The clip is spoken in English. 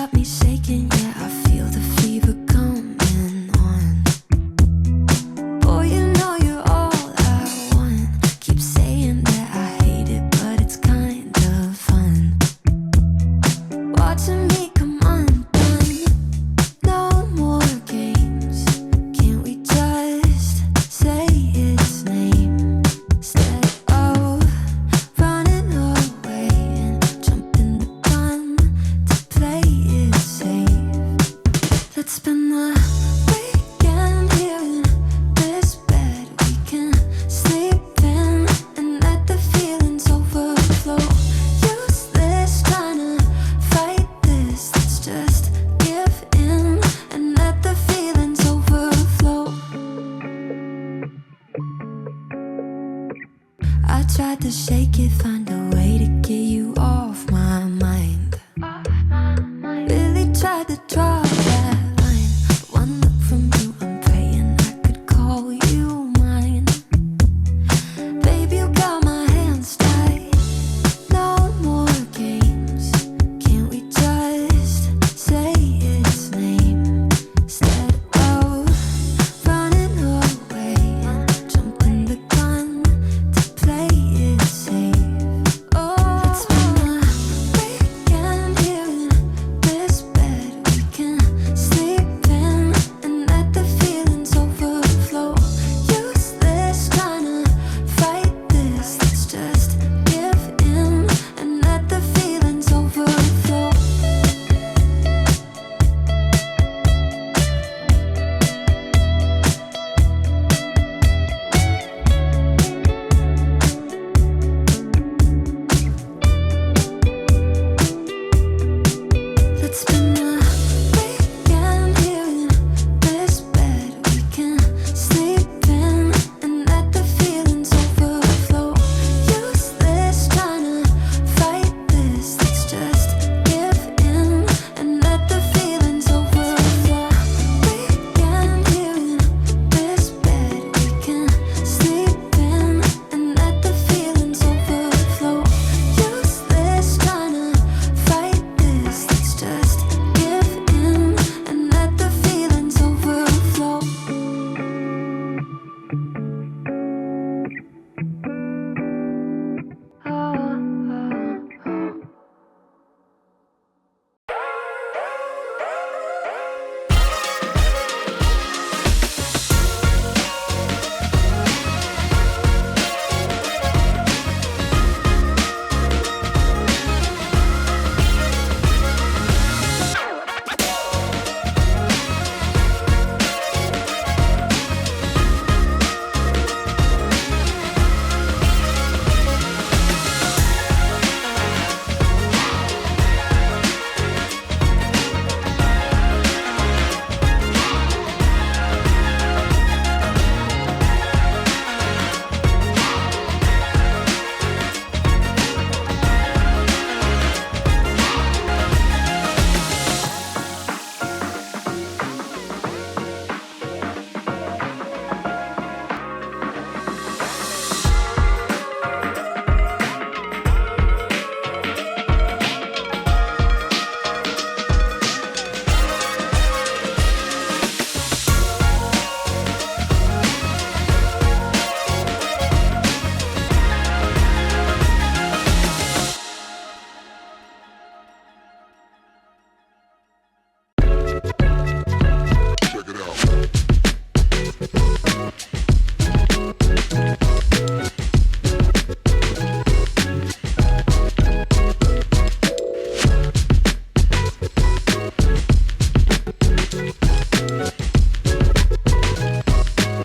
got me shaking, yeah, I feel the fever coming on. Boy, you know you're all I want. Keep saying that I hate it, but it's kind of fun. Watching me come undone. No more games. Can't we just say its name instead of running away and jumping the gun to play it safe? Let's spend the weekend here in this bed we can sleep in and let the feelings overflow. Useless trying to fight this. Let's just give in and let the feelings overflow. I tried to shake it, find a way to get you off my mind. Really tried to draw that line. But one look from you, I'm praying I could call you mine. Baby, you got my hands tied. No more games. Can't we just say its name instead of running away and jumping the gun to play it safe? Oh, let's spend the weekend here in this bed we can sleep in and let the feelings overflow. Useless trying to fight this. Let's just give in and let the feelings overflow. Let's spend the